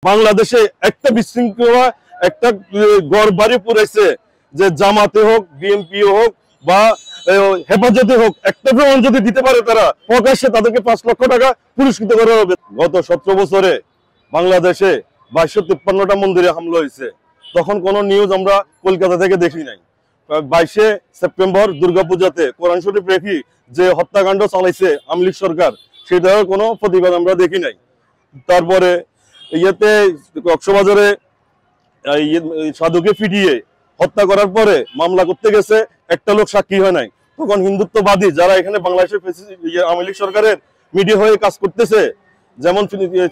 বাংলাদেশে একটা বিশৃঙ্খলা একটা গড়বাড়ি পুরাইছে যে জামাতে হোক বিএনপি হোক বা হেফাজতে হোক একটা প্রমাণ যদি দিতে পারে তারা প্রকাশ্যে তাদেরকে 5 লক্ষ টাকা পুরস্কৃত করা হবে। গত 17 বছরে বাংলাদেশে 2253টা মন্দিরে হামলা হয়েছে, তখন কোনো নিউজ আমরা কলকাতা থেকে দেখি নাই। 22 সেপ্টেম্বর দুর্গাপূজাতে কোরআন শরীফ রেখে যে হত্যাকাণ্ড চালাইছে আওয়ামী লীগ সরকার, সেটার কোনো প্রতিবাদ আমরা দেখি নাই। তারপরে ইয়েতে কক্সবাজারে সাধুকে পিটিয়ে হত্যা করার পরে মামলা করতে গেছে, একটা লোক সাক্ষী হয় নাই। তখন হিন্দুত্ববাদী যারা এখানে বাংলাদেশের আওয়ামী লীগ সরকারের মিডিয়া হয়ে কাজ করতেছে, যেমন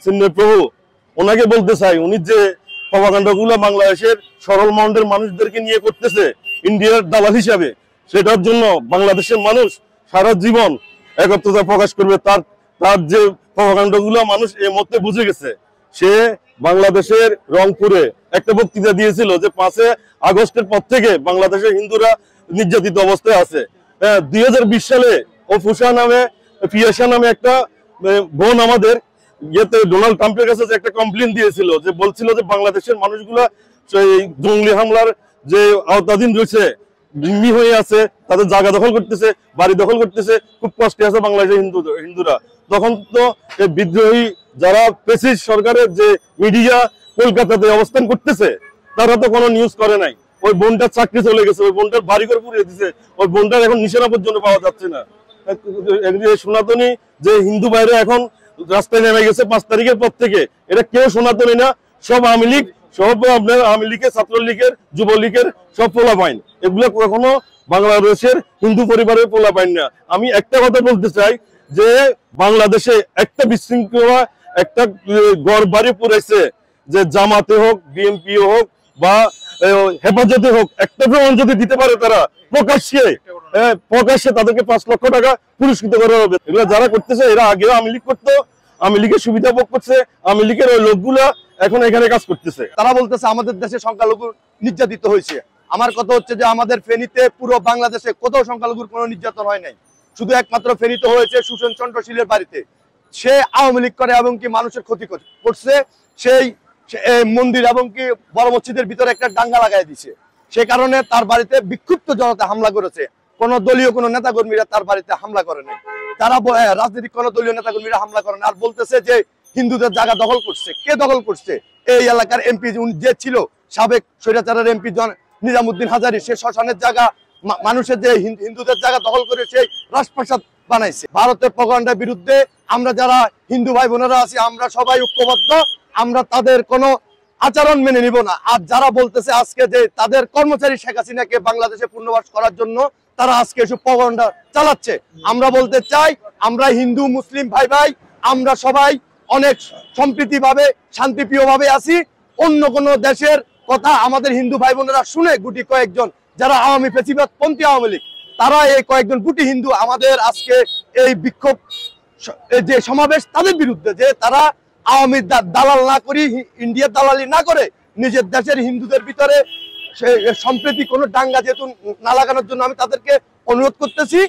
চিন্ময় প্রভু, ওনাকে বলতে চাই, উনি যে প্রপাগান্ডাগুলো বাংলাদেশের সরল মাউন্টের মানুষদেরকে নিয়ে করতেছে ইন্ডিয়ার দালাল হিসাবে, সেটার জন্য বাংলাদেশের মানুষ সারা জীবন একত্রতা প্রকাশ করবে। তার যে প্রপাগান্ডাগুলো মানুষ এই মুহূর্তে বুঝে গেছে। সে বাংলাদেশের রংপুরে একটা বক্তৃতা দিয়েছিল যে 5 আগস্টের পর থেকে বাংলাদেশের হিন্দুরা নির্যাতিত অবস্থায় আছে। 2020 সালে পিয়াসা নামে একটা বোন আমাদের ডোনাল্ড ট্রাম্পের কাছে একটা কমপ্লেন দিয়েছিল, যে বলছিল যে বাংলাদেশের মানুষগুলা জঙ্গলি হামলার যে আওতাধীন রয়েছে, জিম্মি হয়ে আছে, তাদের জায়গা দখল করতেছে, বাড়ি দখল করতেছে, খুব কষ্টে আছে বাংলাদেশের হিন্দুরা। তখন তো বিদ্রোহী যারা পেসিস সরকারের যে মিডিয়া কলকাতাতে অবস্থান করতেছে, তারা তো কোনো নিউজ করে নাই। ওই বোনটার চাকরি চলে গেছে, ওই বোনটার বাড়ি করে পুড়িয়ে দিচ্ছে, ওই বোনটার এখন নিশানা পর্যন্ত পাওয়া যাচ্ছে না। সনাতনী যে হিন্দু বাইরে এখন রাস্তায় নেমে গেছে 5 তারিখের পর থেকে, এটা কেউ সনাতনী না, সব আওয়ামী লীগ, সব আপনার আওয়ামী লীগের, ছাত্রলীগের, যুবলীগের সব পোলাপাইন। এগুলো কখনো বাংলাদেশের হিন্দু পরিবারের পোলাপাইন না। আমি একটা কথা বলতে চাই যে বাংলাদেশে একটা বিশৃঙ্খলা একটা গড়বাড়ি পুরাইছে যে জামাতে হোক বিএনপি হোক বা হেফাজতে হোক একটা প্রমাণ যদি দিতে পারে তারা প্রকাশ্যে তাদেরকে 5 লক্ষ টাকা পুরস্কৃত করা হবে। এগুলো যারা করতেছে এরা আগেও আওয়ামী লীগ করতো, আওয়ামী লীগের সুবিধা ভোগ করছে, আওয়ামী লীগের ওই লোকগুলা এখন এখানে কাজ করতেছে। তারা বলতেছে আমাদের দেশে সংখ্যালঘু নির্যাতিত হয়েছে। আমার কথা হচ্ছে যে আমাদের ফেনীতে পুরো বাংলাদেশে কোথাও সংখ্যালঘুর কোনো নির্যাতন হয় নাই, শুধু একমাত্র ফেনীতে হয়েছে সুশীল চন্দ্র শীলের বাড়িতে। সে আওয়ামী লীগ করে এবং কি মানুষের ক্ষতি করছে, সেই মন্দির এবং কি বড় মসজিদের ভিতরে একটা ডাঙ্গা লাগাই দিছে। সে কারণে তার বাড়িতে বিক্ষুব্ধ জনতা হামলা করেছে। কোন দলীয় কোনো নেতাকর্মীরা তার বাড়িতে হামলা করে নাই, তারা রাজনৈতিক কোন দলীয় নেতাকর্মীরা হামলা করে না। আর বলতেছে যে হিন্দুদের জায়গা দখল করছে, কে দখল করছে? এই এলাকার এমপি যে ছিল সাবেক স্বৈরাচারের এমপি নিজামুদ্দিন হাজারী, সে শ্মশানের জায়গা মানুষের যে হিন্দুদের জায়গা দখল করে সেই রাজপ্রাসাদ বানাইছে। ভারতের প্রপাগান্ডার বিরুদ্ধে আমরা যারা হিন্দু ভাই বোনেরা আছি, আমরা সবাই ঐক্যবদ্ধ, আমরা তাদের কোনো আচরণ মেনে নিব না। আর যারা বলতেছে আজকে যে তাদের কর্মচারী শেখ হাসিনাকে বাংলাদেশে পুনর্বাস করার জন্য তারা আজকে এসব প্রপাগান্ডা চালাচ্ছে, আমরা বলতে চাই আমরা হিন্দু মুসলিম ভাই ভাই, আমরা সবাই অনেক সম্প্রীতিভাবে শান্তিপ্রিয়ভাবে আছি। অন্য কোনো দেশের কথা আমাদের হিন্দু ভাই বোনেরা শুনে গুটি কয়েকজন যারা আওয়ামী ফেসিবাদ পন্থী আওয়ামী লীগ, তারা এই কয়েকজন গুটি হিন্দু আমাদের আজকে এই বিক্ষোভ যে সমাবেশ তাদের বিরুদ্ধে, যে তারা আওয়ামী দালাল না করি, ইন্ডিয়ার দালালি না করে নিজের দেশের হিন্দুদের ভিতরে সম্প্রীতি কোনো দাঙ্গা যেহেতু না লাগানোর জন্য আমি তাদেরকে অনুরোধ করতেছি।